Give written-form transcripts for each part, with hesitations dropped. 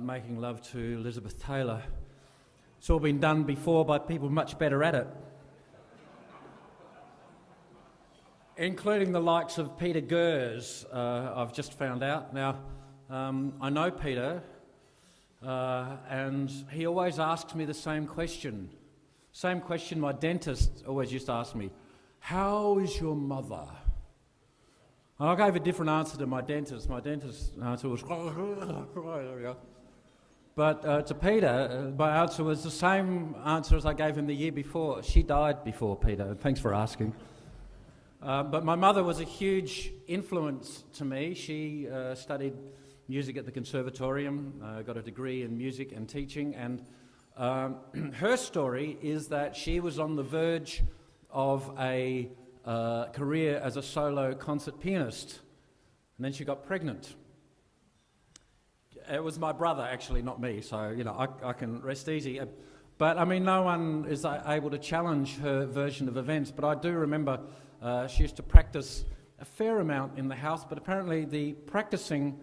Making love to Elizabeth Taylor. It's all been done before by people much better at it, including the likes of Peter Gers, I've just found out. Now, I know Peter, and he always asks me the same question. Same question my dentist always used to ask me, how is your mother? And I gave a different answer to my dentist. My dentist's answer was, but to Peter, my answer was the same answer as I gave him the year before. She died before, Peter. Thanks for asking. But my mother was a huge influence to me. She studied music at the Conservatorium, got a degree in music and teaching, and her story is that she was on the verge of a career as a solo concert pianist, and then she got pregnant. It was my brother, actually, not me, so, you know, I can rest easy. But, I mean, no one is able to challenge her version of events, but I do remember she used to practice a fair amount in the house, but apparently the practicing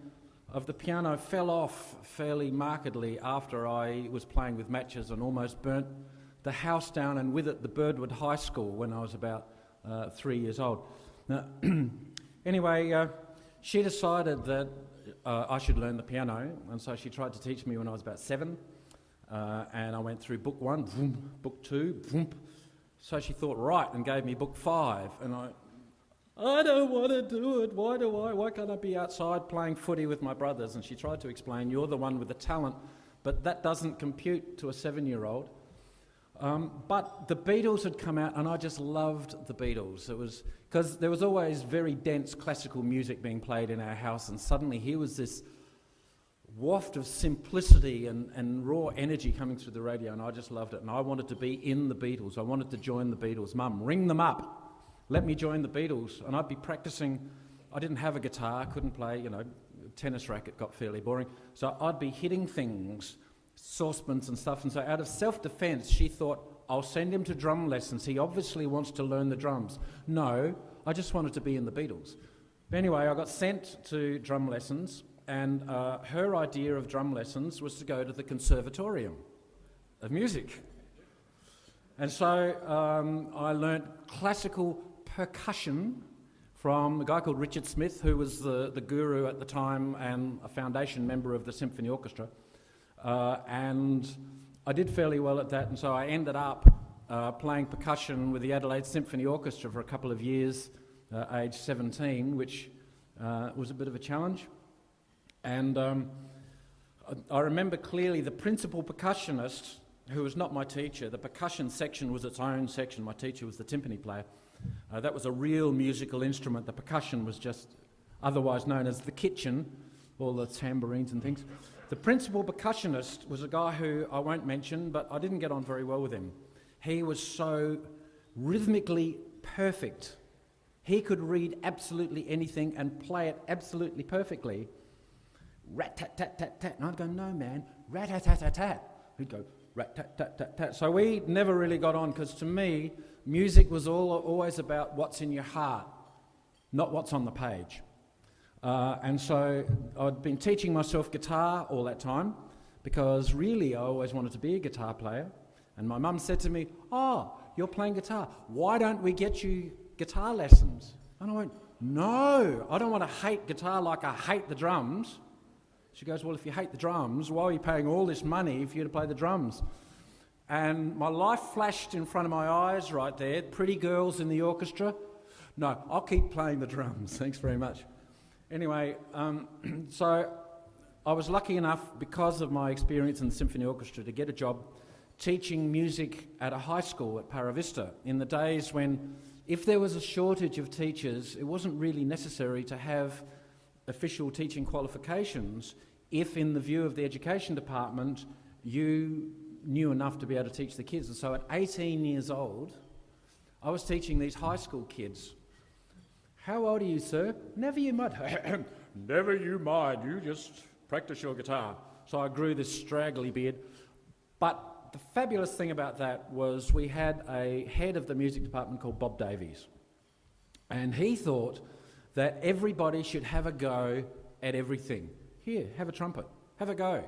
of the piano fell off fairly markedly after I was playing with matches and almost burnt the house down, and with it the Birdwood High School when I was about 3 years old. Now, anyway, she decided that I should learn the piano, and so she tried to teach me when I was about 7, and I went through book 1, vroom, book 2, vroom. So she thought, right, and gave me book 5, and I don't want to do it, why can't I be outside playing footy with my brothers? And she tried to explain, you're the one with the talent, but that doesn't compute to a 7-year-old. But the Beatles had come out, and I just loved the Beatles. It was because there was always very dense classical music being played in our house, and suddenly here was this waft of simplicity and raw energy coming through the radio, and I just loved it. And I wanted to be in the Beatles. I wanted to join the Beatles. Mum, ring them up. Let me join the Beatles. And I'd be practicing. I didn't have a guitar, couldn't play, you know, tennis racket got fairly boring. So I'd be hitting things, saucepans and stuff, and so out of self-defence she thought, I'll send him to drum lessons, he obviously wants to learn the drums. No, I just wanted to be in the Beatles. But anyway, I got sent to drum lessons, and her idea of drum lessons was to go to the Conservatorium of Music. And so I learnt classical percussion from a guy called Richard Smith, who was the guru at the time and a foundation member of the Symphony Orchestra. And I did fairly well at that, and so I ended up playing percussion with the Adelaide Symphony Orchestra for a couple of years, age 17, which was a bit of a challenge. And I remember clearly the principal percussionist, who was not my teacher. The percussion section was its own section. My teacher was the timpani player. That was a real musical instrument. The percussion was just otherwise known as the kitchen, all the tambourines and things. The principal percussionist was a guy who I won't mention, but I didn't get on very well with him. He was so rhythmically perfect. He could read absolutely anything and play it absolutely perfectly. Rat-tat-tat-tat-tat. And I'd go, no, man, rat-tat-tat-tat-tat. He'd go, rat-tat-tat-tat-tat. So we never really got on, because to me, music was always about what's in your heart, not what's on the page. And so I'd been teaching myself guitar all that time, because really I always wanted to be a guitar player. And my mum said to me, oh, you're playing guitar, why don't we get you guitar lessons? And I went, no, I don't want to hate guitar like I hate the drums. She goes, well, if you hate the drums, why are you paying all this money for you to play the drums? And my life flashed in front of my eyes right there. Pretty girls in the orchestra. No, I'll keep playing the drums. Thanks very much. Anyway, so I was lucky enough, because of my experience in the symphony orchestra, to get a job teaching music at a high school at Paravista in the days when, if there was a shortage of teachers, it wasn't really necessary to have official teaching qualifications if, in the view of the education department, you knew enough to be able to teach the kids. And so at 18 years old, I was teaching these high school kids. How old are you, sir? Never you mind. Never you mind, you just practice your guitar. So I grew this straggly beard. But the fabulous thing about that was we had a head of the music department called Bob Davies. And he thought that everybody should have a go at everything. Here, have a trumpet, have a go.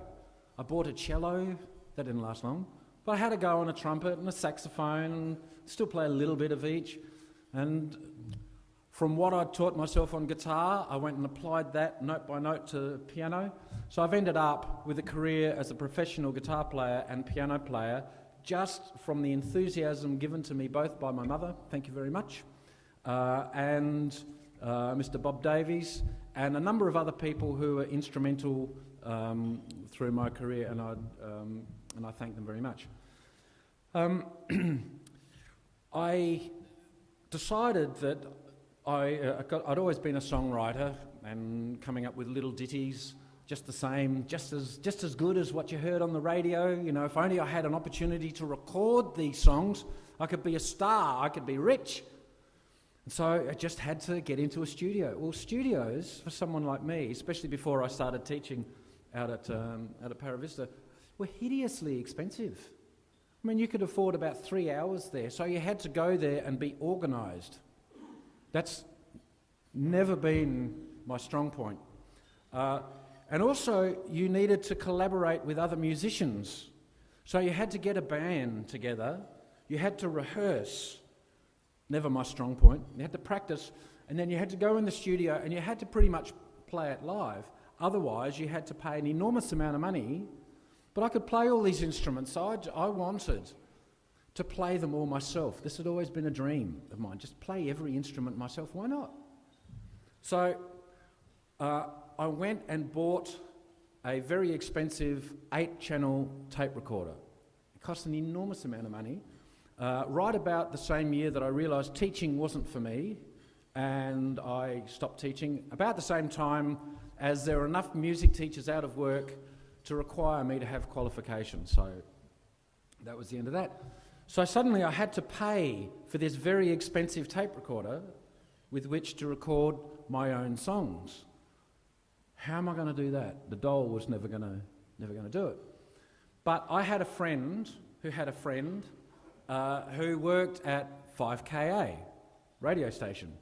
I bought a cello, that didn't last long, but I had a go on a trumpet and a saxophone and still play a little bit of each. And from what I taught myself on guitar, I went and applied that note by note to piano. So I've ended up with a career as a professional guitar player and piano player just from the enthusiasm given to me both by my mother, thank you very much, and Mr. Bob Davies, and a number of other people who were instrumental through my career, and I thank them very much. I decided that I'd always been a songwriter and coming up with little ditties, just the same, just as good as what you heard on the radio. You know, if only I had an opportunity to record these songs, I could be a star, I could be rich. And so I just had to get into a studio. Well, studios, for someone like me, especially before I started teaching out at Paravista, were hideously expensive. I mean, you could afford about 3 hours there, so you had to go there and be organised. That's never been my strong point. And also, you needed to collaborate with other musicians. So you had to get a band together, you had to rehearse, never my strong point, you had to practice, and then you had to go in the studio and you had to pretty much play it live. Otherwise, you had to pay an enormous amount of money, but I could play all these instruments, so I wanted to play them all myself. This had always been a dream of mine, just play every instrument myself, why not? So I went and bought a very expensive 8-channel tape recorder. It cost an enormous amount of money. Right about the same year that I realised teaching wasn't for me, and I stopped teaching, about the same time as there were enough music teachers out of work to require me to have qualifications. So that was the end of that. So suddenly I had to pay for this very expensive tape recorder with which to record my own songs. How am I going to do that? The dole was never going to do it. But I had a friend who had a friend who worked at 5KA radio station,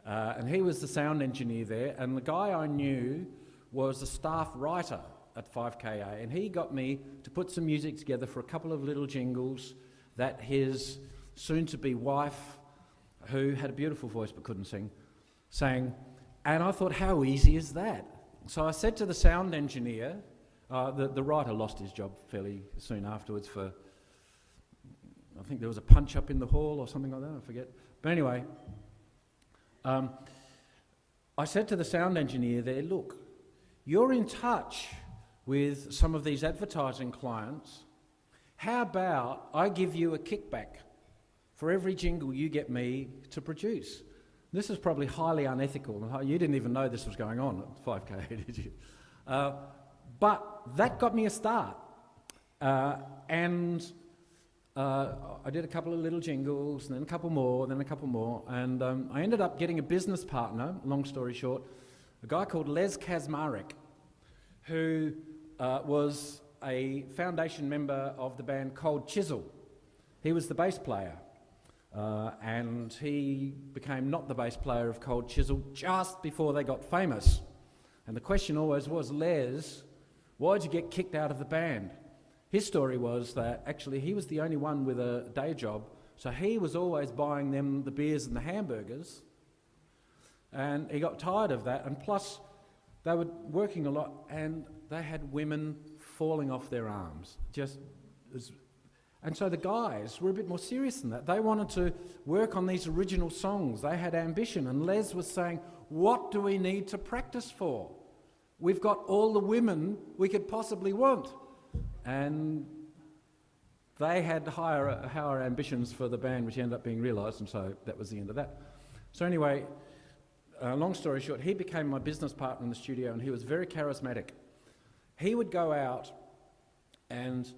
and he was the sound engineer there, and the guy I knew was a staff writer at 5KA, and he got me to put some music together for a couple of little jingles that his soon-to-be wife, who had a beautiful voice but couldn't sing, sang. And I thought, how easy is that? So I said to the sound engineer, the writer lost his job fairly soon afterwards for, I think there was a punch-up in the hall or something like that, I forget. But anyway, I said to the sound engineer there, look, you're in touch with some of these advertising clients. How about I give you a kickback for every jingle you get me to produce? This is probably highly unethical. You didn't even know this was going on at 5K, did you? But that got me a start. And I did a couple of little jingles, and then a couple more, then a couple more. And I ended up getting a business partner, long story short, a guy called Les Kazmarek, who was a foundation member of the band Cold Chisel. He was the bass player. And he became not the bass player of Cold Chisel just before they got famous. And the question always was, Les, why'd you get kicked out of the band? His story was that actually he was the only one with a day job, so he was always buying them the beers and the hamburgers, and he got tired of that, and plus they were working a lot and they had women falling off their arms. And so the guys were a bit more serious than that. They wanted to work on these original songs. They had ambition. And Les was saying, what do we need to practice for? We've got all the women we could possibly want. And they had higher ambitions for the band, which ended up being realised, and so that was the end of that. So anyway, long story short, he became my business partner in the studio, and he was very charismatic. He would go out and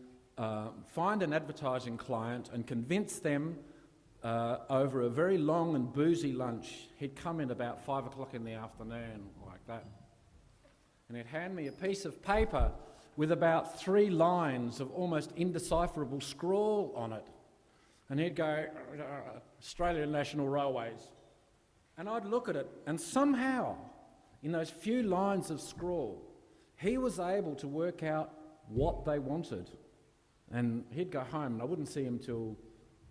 find an advertising client and convince them over a very long and boozy lunch. He'd come in about 5 o'clock in the afternoon, like that, and he'd hand me a piece of paper with about 3 lines of almost indecipherable scrawl on it. And he'd go, Australian National Railways. And I'd look at it, and somehow, in those few lines of scrawl, he was able to work out what they wanted. And he'd go home and I wouldn't see him till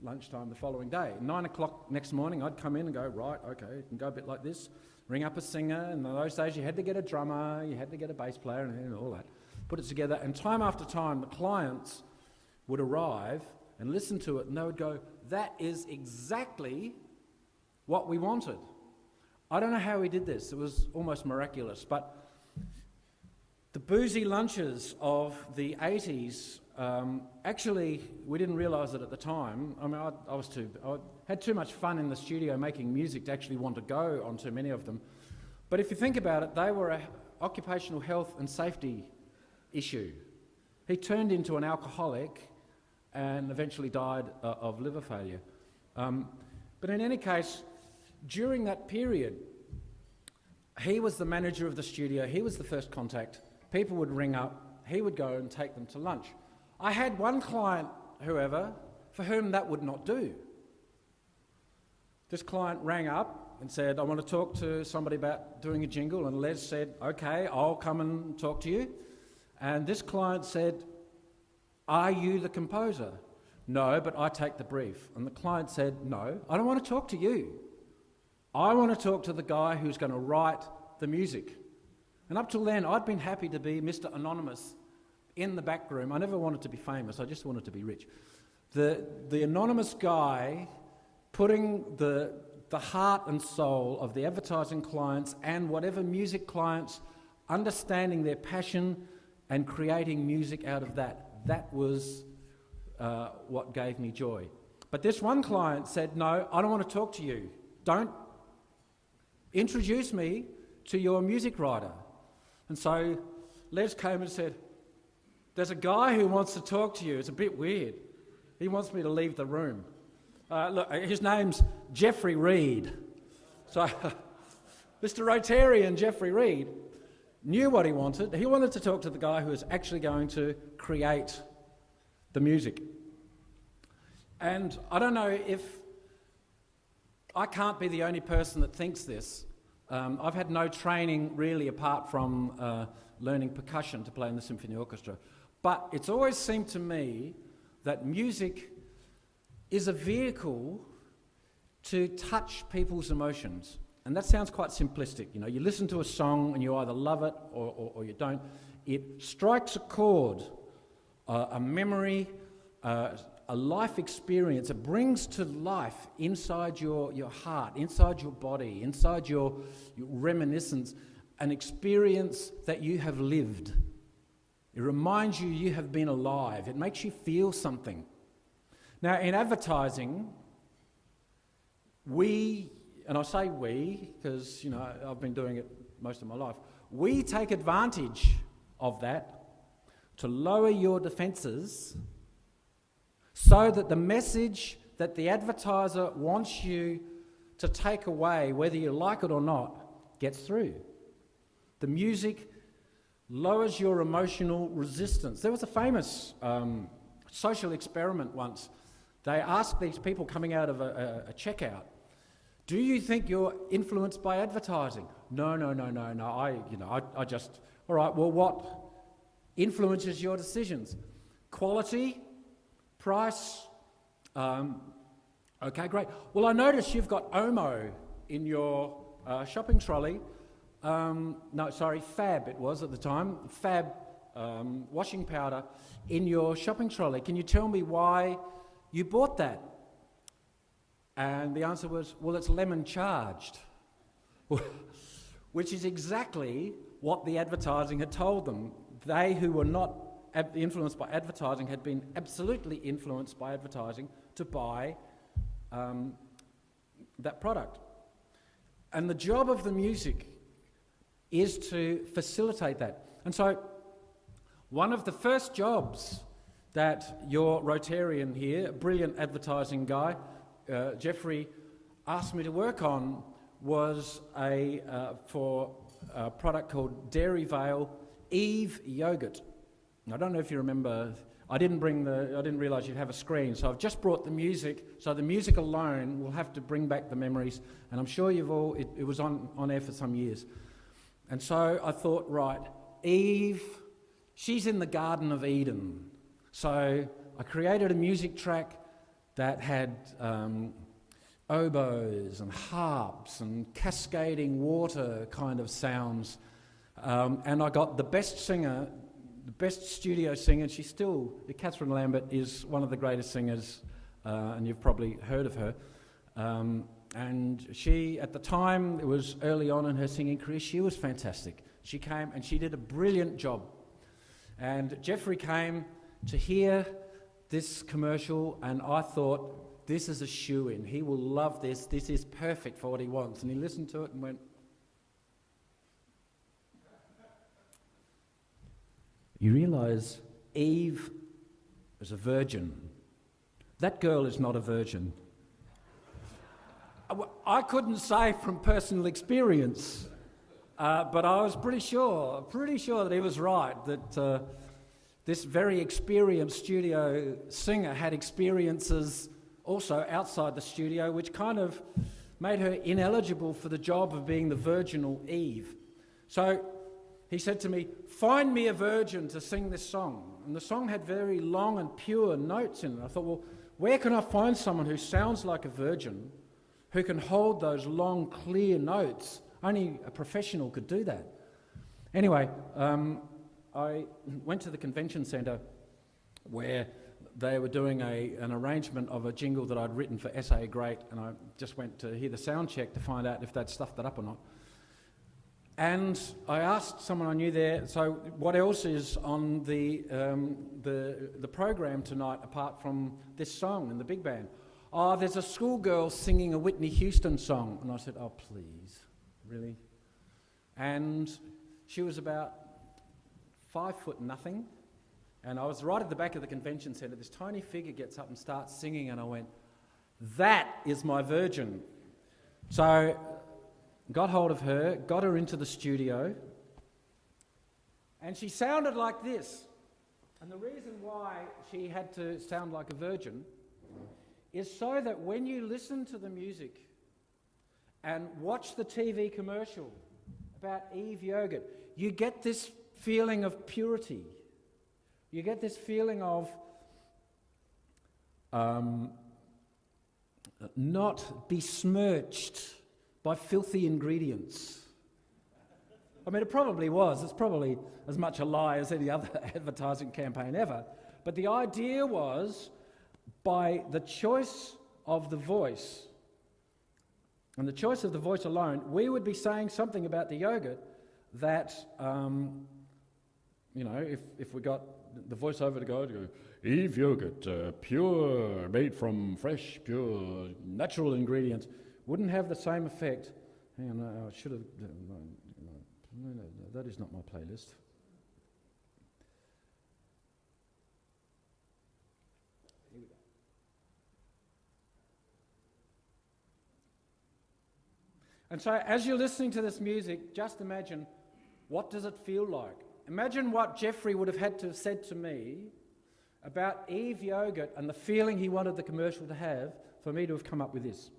lunchtime the following day. 9 o'clock next morning, I'd come in and go, right, okay, you can go a bit like this, ring up a singer. And in those days, you had to get a drummer, you had to get a bass player and all that. Put it together. And time after time, the clients would arrive and listen to it and they would go, that is exactly what we wanted. I don't know how he did this. It was almost miraculous. But the boozy lunches of the 80s, actually, we didn't realise it at the time. I mean, I had too much fun in the studio making music to actually want to go on too many of them. But if you think about it, they were an occupational health and safety issue. He turned into an alcoholic and eventually died of liver failure. But in any case, during that period, he was the manager of the studio, he was the first contact. People would ring up, he would go and take them to lunch. I had one client, however, for whom that would not do. This client rang up and said, I want to talk to somebody about doing a jingle, and Les said, okay, I'll come and talk to you. And this client said, are you the composer? No, but I take the brief. And the client said, no, I don't want to talk to you. I want to talk to the guy who's going to write the music. And up till then, I'd been happy to be Mr. Anonymous in the back room. I never wanted to be famous, I just wanted to be rich. The anonymous guy putting the heart and soul of the advertising clients and whatever music clients, understanding their passion and creating music out of that. That was what gave me joy. But this one client said, no, I don't want to talk to you. Don't introduce me to your music writer. And so Les came and said, there's a guy who wants to talk to you. It's a bit weird. He wants me to leave the room. Look, his name's Jeffrey Reed. So Mr. Rotarian Jeffrey Reed knew what he wanted. He wanted to talk to the guy who was actually going to create the music. And I don't know if I can't be the only person that thinks this. I've had no training really apart from learning percussion to play in the symphony orchestra. But it's always seemed to me that music is a vehicle to touch people's emotions. And that sounds quite simplistic. You know, you listen to a song and you either love it or you don't. It strikes a chord, a memory, a life experience. It brings to life inside your heart, inside your body, inside your reminiscence, an experience that you have lived. It reminds you you have been alive. It makes you feel something. Now, in advertising, and I say we because, you know, I've been doing it most of my life, we take advantage of that to lower your defences so that the message that the advertiser wants you to take away, whether you like it or not, gets through. The music lowers your emotional resistance. There was a famous social experiment once. They asked these people coming out of a checkout, do you think you're influenced by advertising? No. I just, all right, well, what influences your decisions? Quality, price, okay, great. Well, I noticed you've got Omo in your shopping trolley. Fab it was at the time, Fab washing powder in your shopping trolley. Can you tell me why you bought that? And the answer was, well, it's lemon charged, which is exactly what the advertising had told them. They who were not influenced by advertising had been absolutely influenced by advertising to buy that product. And the job of the music is to facilitate that. And so one of the first jobs that your Rotarian here, a brilliant advertising guy, Jeffrey, asked me to work on was for a product called Dairy Vale Eve Yogurt. I don't know if you remember, I didn't realise you'd have a screen, so I've just brought the music, so the music alone will have to bring back the memories, and I'm sure it was on air for some years. And so I thought, right, Eve she's in the Garden of Eden. So I created a music track that had oboes and harps and cascading water kind of sounds. And I got the best singer, the best studio singer. She's still, Catherine Lambert is one of the greatest singers, and you've probably heard of her. And she, at the time, it was early on in her singing career, she was fantastic. She came and she did a brilliant job. And Jeffrey came to hear this commercial, and I thought, this is a shoo-in. He will love this. This is perfect for what he wants. And he listened to it and went, you realise Eve is a virgin. That girl is not a virgin. I couldn't say from personal experience, but I was pretty sure that he was right, that this very experienced studio singer had experiences also outside the studio, which kind of made her ineligible for the job of being the virginal Eve. So he said to me, find me a virgin to sing this song. And the song had very long and pure notes in it. I thought, well, where can I find someone who sounds like a virgin, who can hold those long, clear notes? Only a professional could do that. Anyway, I went to the convention centre where they were doing an arrangement of a jingle that I'd written for SA Great, and I just went to hear the sound check to find out if they'd stuffed that up or not. And I asked someone I knew there, so what else is on the program tonight apart from this song and the big band? Oh, there's a schoolgirl singing a Whitney Houston song. And I said, oh, please, really? And she was about 5'0", and I was right at the back of the convention centre. This tiny figure gets up and starts singing, and I went, that is my virgin. So got hold of her, got her into the studio, and she sounded like this. And the reason why she had to sound like a virgin is so that when you listen to the music and watch the TV commercial about Eve yogurt, you get this feeling of purity. You get this feeling of not besmirched by filthy ingredients. I mean, it probably was. It's probably as much a lie as any other advertising campaign ever. But the idea was, by the choice of the voice, and the choice of the voice alone, we would be saying something about the yogurt that, if we got the voiceover to go, Eve yogurt, pure, made from fresh, pure, natural ingredients, wouldn't have the same effect. Hang on, I should have... No, that is not my playlist. Here we go. And so as you're listening to this music, just imagine, what does it feel like? Imagine what Jeffrey would have had to have said to me about Eve yogurt and the feeling he wanted the commercial to have for me to have come up with this.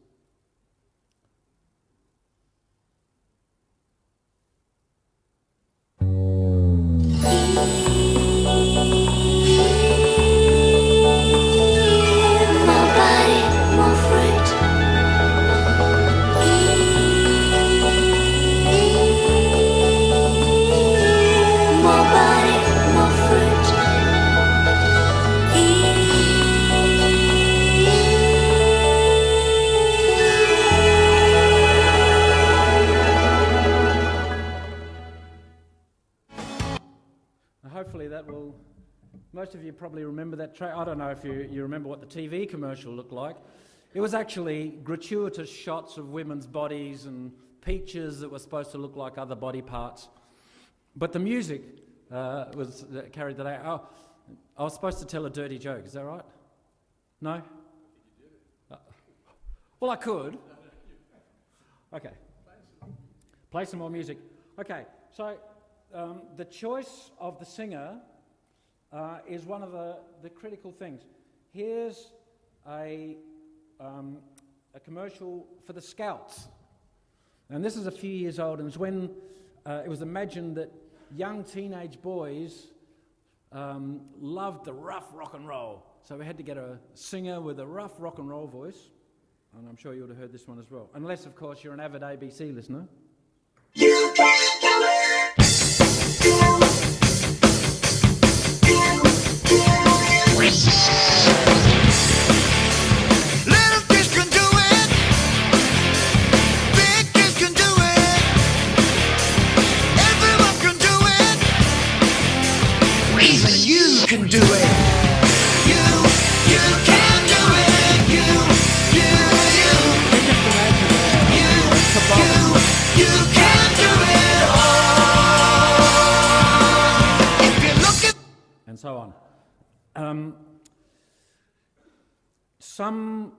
Hopefully that will... Most of you probably remember that track. I don't know if you remember what the TV commercial looked like. It was actually gratuitous shots of women's bodies and peaches that were supposed to look like other body parts. But the music was carried that out. I was supposed to tell a dirty joke, is that right? No? Well, I could. Okay. Play some more music. Okay, so... the choice of the singer is one of the critical things. Here's a commercial for the Scouts. And this is a few years old, and it's when it was imagined that young teenage boys loved the rough rock and roll. So we had to get a singer with a rough rock and roll voice, and I'm sure you would have heard this one as well. Unless, of course, you're an avid ABC listener. You can do it. Little kids can do it. Big kids can do it. Everyone can do it. Even you can do it. You can do it. You can do it all. If you look at And so on. Some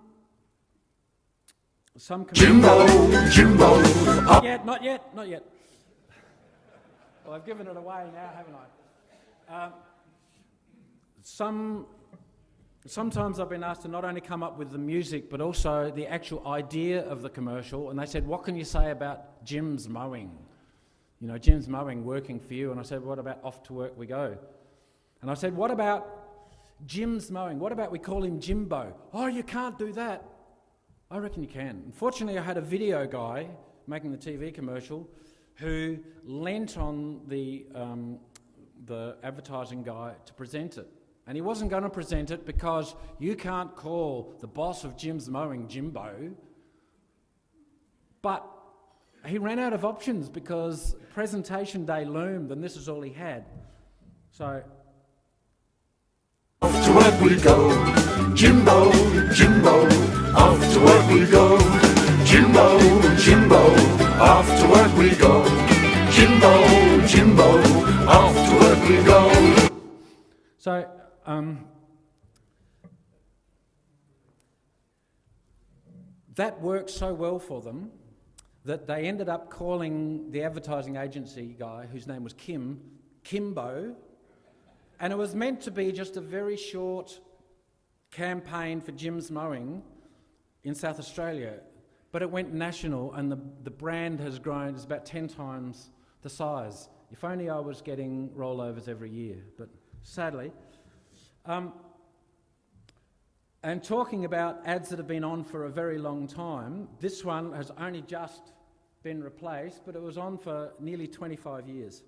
Jimbo. Not yet. Well, I've given it away now, haven't I? Sometimes I've been asked to not only come up with the music, but also the actual idea of the commercial, and they said, what can you say about Jim's mowing? You know, Jim's mowing working for you, and I said, what about off to work we go? And I said, what about Jim's mowing? What about we call him Jimbo? Oh, you can't do that. I reckon you can. Unfortunately, I had a video guy making the TV commercial who lent on the advertising guy to present it. And he wasn't going to present it because you can't call the boss of Jim's mowing Jimbo. But he ran out of options because presentation day loomed and this is all he had. So off to work we go, Jimbo, off to work we go, Jimbo, off to work we go, Jimbo, off to work we go. So, that worked so well for them that they ended up calling the advertising agency guy, whose name was Kimbo, and it was meant to be just a very short campaign for Jim's mowing in South Australia, but it went national, and the brand has grown. It's about 10 times the size. If only I was getting rollovers every year, but sadly. And talking about ads that have been on for a very long time, this one has only just been replaced, but it was on for nearly 25 years.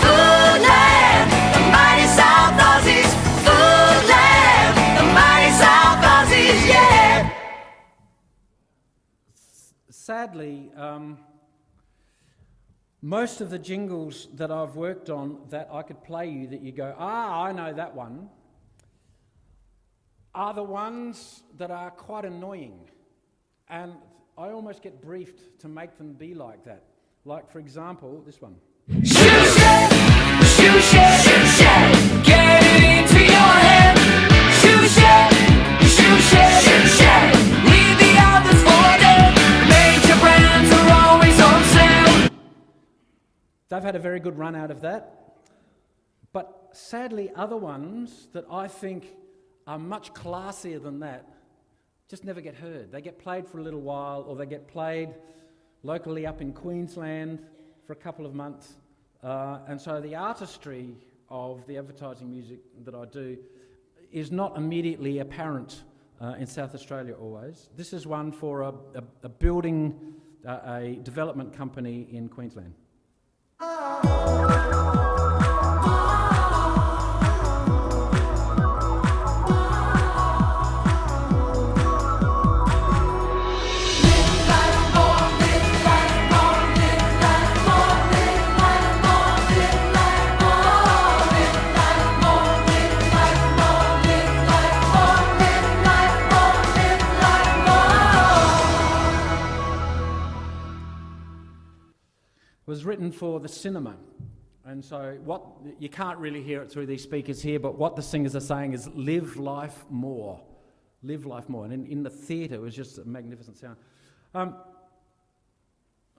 Foodland, the mighty South Aussies. Foodland, the mighty South Aussies, yeah. Sadly, most of the jingles that I've worked on that I could play you that you go, I know that one, are the ones that are quite annoying. And I almost get briefed to make them be like that. Like, for example, this one. Shoe shed, get it into your head. Shoe shed, leave the others for dead. Major brands are always on sale. They've had a very good run out of that. But sadly, other ones that I think are much classier than that just never get heard. They get played for a little while, or they get played locally up in Queensland for a couple of months. And so the artistry of the advertising music that I do is not immediately apparent in South Australia always. This is one for a development company in Queensland. Was written for the cinema, and so what you can't really hear it through these speakers here, but what the singers are saying is live life more, and in the theatre it was just a magnificent sound. I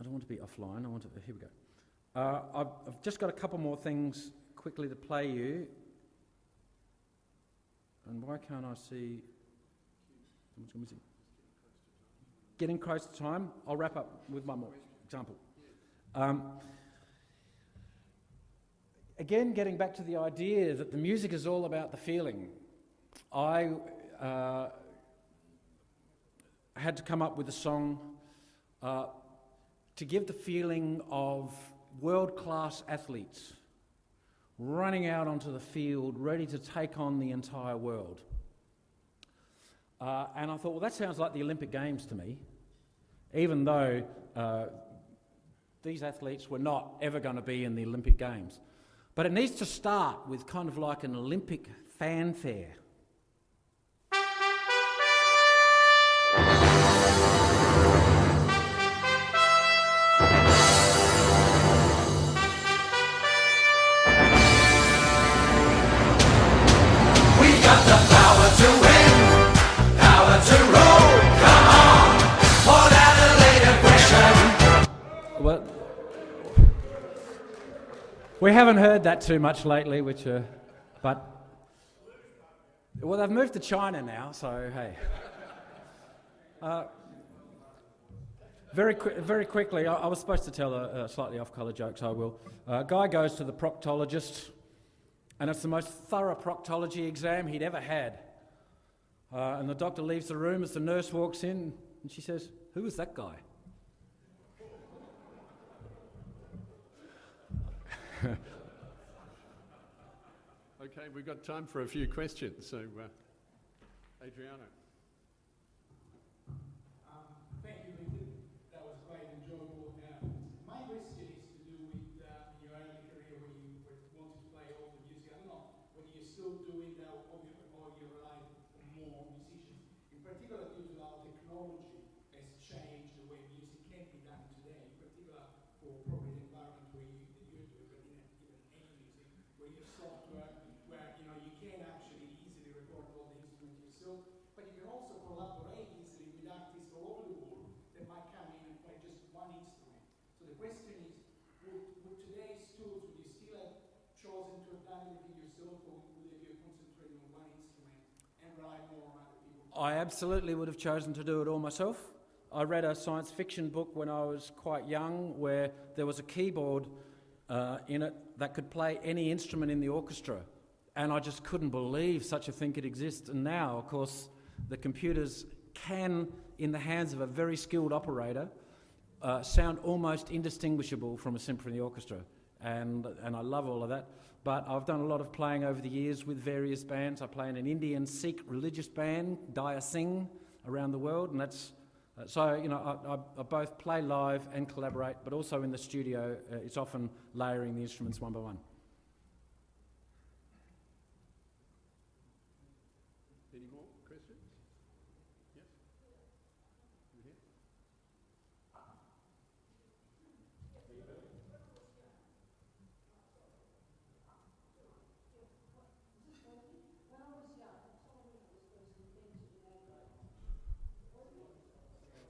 don't want to be offline, here we go. I've just got a couple more things quickly to play you, and why can't I see? Getting close to time. I'll wrap up with one more example. again, getting back to the idea that the music is all about the feeling, I had to come up with a song to give the feeling of world-class athletes running out onto the field, ready to take on the entire world. And I thought, well, that sounds like the Olympic Games to me, even though these athletes were not ever going to be in the Olympic Games. But it needs to start with kind of like an Olympic fanfare. We got the power to win, power to roll. Come on, for Adelaide aggression. Well, we haven't heard that too much lately, but well, they've moved to China now, so hey. Very quickly, I was supposed to tell a slightly off-colour joke, so I will. A guy goes to the proctologist, and it's the most thorough proctology exam he'd ever had. And the doctor leaves the room as the nurse walks in, and she says, "Who was that guy?" Okay, we've got time for a few questions, so Adriano. Thank you, Lincoln. That was quite enjoyable. My question is to do with your early career when you wanted to play all the music. I don't know whether you're still doing that or you rely on more musicians. In particular, due to how technology has changed the way music can be done today, in particular for probably the environment where you do it, but even any music, where you have software where you can actually easily record all the instruments yourself, but you can also collaborate easily with artists all over the world that might come in and play just one instrument. So the question is, would today's tools, would you still have chosen to have done everything yourself, or would you have concentrated on one instrument and rely more on other people? I absolutely would have chosen to do it all myself. I read a science fiction book when I was quite young where there was a keyboard in it that could play any instrument in the orchestra. And I just couldn't believe such a thing could exist. And now, of course, the computers can, in the hands of a very skilled operator, sound almost indistinguishable from a symphony orchestra. And I love all of that. But I've done a lot of playing over the years with various bands. I play in an Indian Sikh religious band, Dya Singh, around the world. And that's so, I both play live and collaborate, but also in the studio, it's often layering the instruments one by one. Any more questions? Yes? You here?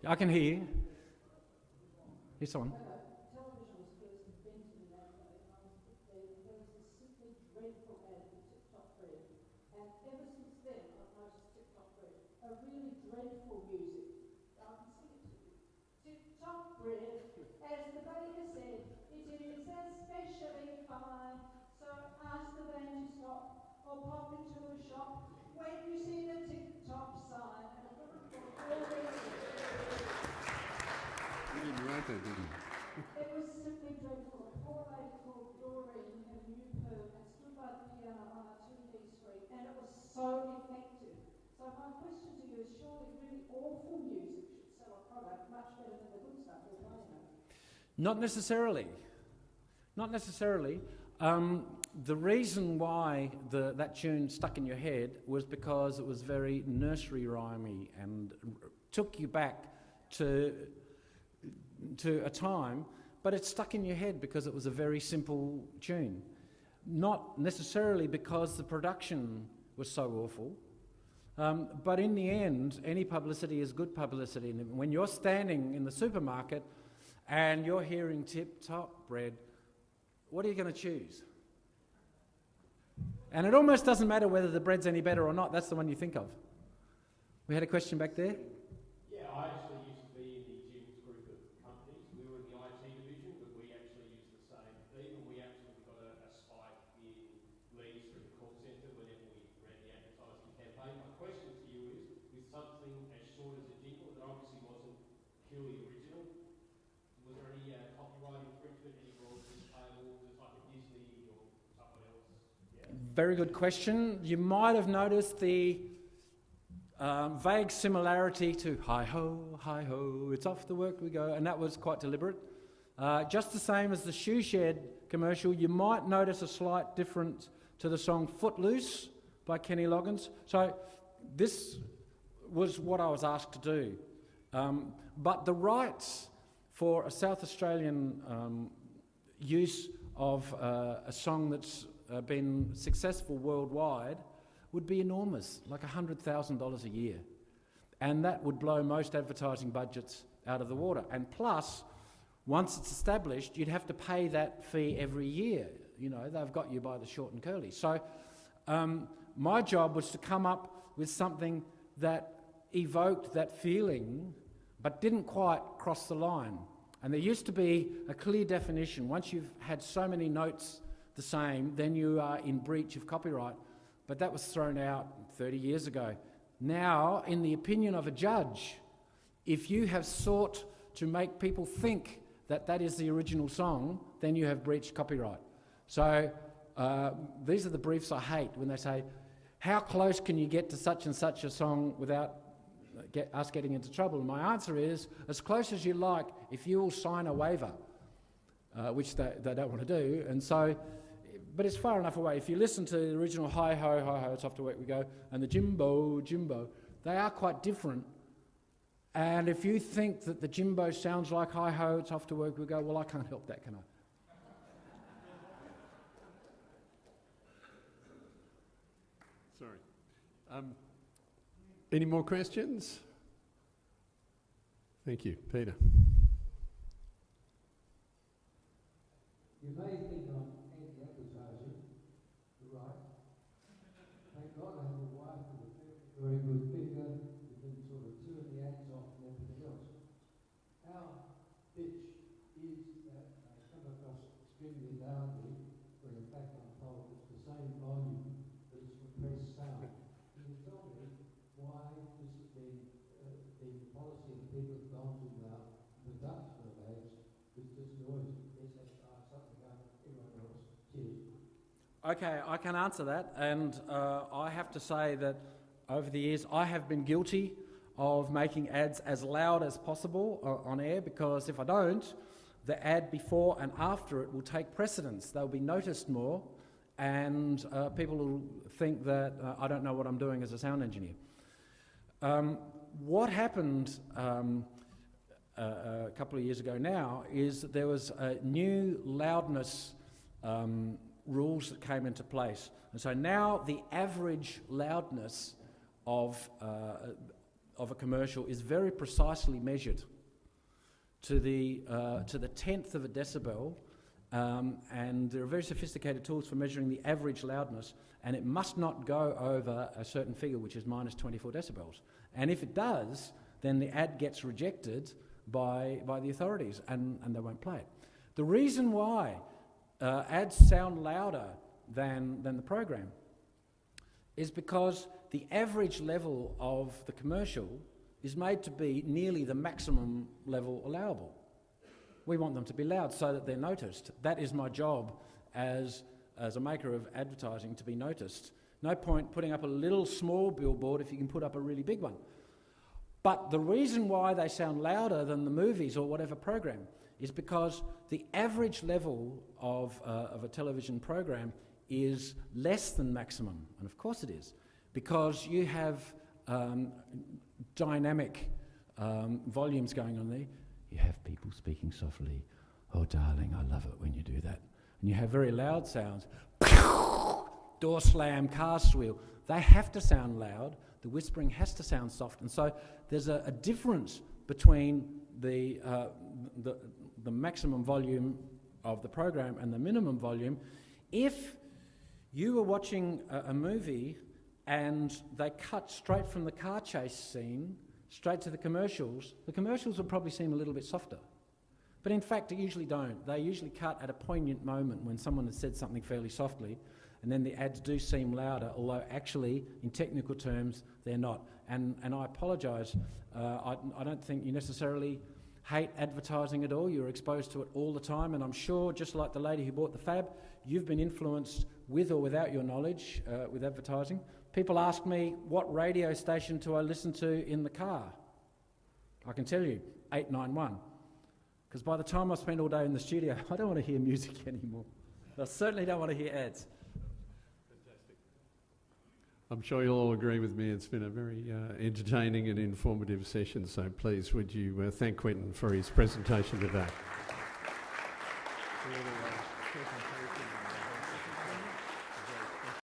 I can hear you. Here's someone. Television was first invented in Adelaide, and I was a bit there, and there was this simply dreadful ad for tip-top bread. And ever since then, I've noticed tip-top bread, a really dreadful music. I can sing it to you. Tip-top bread, as the baker said, it is especially fine. So ask the band to stop, or pop into a shop when you see the tip-top sign. You didn't write that, did you? It was simply dreadful. A poor lady called Doreen had a new perm and stood by the piano on a 2D street, and it was so effective. So my question to you is, surely really awful music should sell a product much better than the good stuff we're playing? Not necessarily. Not necessarily. The reason why that tune stuck in your head was because it was very nursery rhymey and took you back to a time, but it stuck in your head because it was a very simple tune. Not necessarily because the production was so awful, but in the end, any publicity is good publicity. And when you're standing in the supermarket and you're hearing tip-top bread, what are you going to choose? And it almost doesn't matter whether the bread's any better or not, that's the one you think of. We had a question back there. Yeah, I actually used to be in the jingles group of companies. We were in the IT division, but we actually used the same theme, and we actually got a spike Very good question. You might have noticed the vague similarity to hi ho, it's off to work we go, and that was quite deliberate. Just the same as the shoe shed commercial, you might notice a slight difference to the song Footloose by Kenny Loggins. So this was what I was asked to do. But the rights for a South Australian use of a song that's been successful worldwide would be enormous, like $100,000 a year. And that would blow most advertising budgets out of the water. And plus, once it's established, you'd have to pay that fee every year. You know, they've got you by the short and curly. So my job was to come up with something that evoked that feeling, but didn't quite cross the line. And there used to be a clear definition. Once you've had so many notes the same, then you are in breach of copyright. But that was thrown out 30 years ago. Now, in the opinion of a judge, if you have sought to make people think that that is the original song, then you have breached copyright. So these are the briefs I hate, when they say, how close can you get to such and such a song without us getting into trouble? And my answer is, as close as you like, if you will sign a waiver, which they don't want to do. And so, but it's far enough away. If you listen to the original hi ho, it's off to work we go, and the Jimbo, they are quite different. And if you think that the Jimbo sounds like hi ho, it's off to work we go, well, I can't help that, can I? Sorry. Any more questions? Thank you. Peter. You may think I'm anti-advertising, right? Thank God I have a wife with a very good figure who can sort of turn the ads off and everything else. Our bitch is that I come across extremely loudly, when in fact I'm told it's the same volume, but it's compressed sound. Can you tell me why this has been the policy of people have gone to now, the production of ads with this noise? Okay, I can answer that, and I have to say that over the years I have been guilty of making ads as loud as possible on air, because if I don't, the ad before and after it will take precedence. They'll be noticed more, and people will think that I don't know what I'm doing as a sound engineer. What happened a couple of years ago now is that there was a new loudness rules that came into place. And so now the average loudness of a commercial is very precisely measured to the 10th of a decibel, and there are very sophisticated tools for measuring the average loudness, and it must not go over a certain figure, which is minus 24 decibels. And if it does, then the ad gets rejected by the authorities, and they won't play it. The reason why ads sound louder than the program is because the average level of the commercial is made to be nearly the maximum level allowable. We want them to be loud so that they're noticed. That is my job as a maker of advertising, to be noticed. No point putting up a little small billboard if you can put up a really big one. But the reason why they sound louder than the movies or whatever program is because the average level of a television program is less than maximum. And of course it is, because you have dynamic volumes going on there. You have people speaking softly. Oh, darling, I love it when you do that. And you have very loud sounds. Door slam, car squeal. They have to sound loud. The whispering has to sound soft. And so there's a difference between the maximum volume of the program and the minimum volume. If you were watching a movie and they cut straight from the car chase scene straight to the commercials would probably seem a little bit softer. But in fact, they usually don't. They usually cut at a poignant moment when someone has said something fairly softly, and then the ads do seem louder, although actually, in technical terms, they're not. And I apologise. I don't think you necessarily hate advertising at all. You're exposed to it all the time, and I'm sure, just like the lady who bought the fab, you've been influenced with or without your knowledge with advertising. People ask me, what radio station do I listen to in the car? I can tell you, 891. Because by the time I spend all day in the studio, I don't want to hear music anymore. I certainly don't want to hear ads. Fantastic. I'm sure you'll all agree with me. It's been a very entertaining and informative session, so please would you thank Quentin for his presentation today.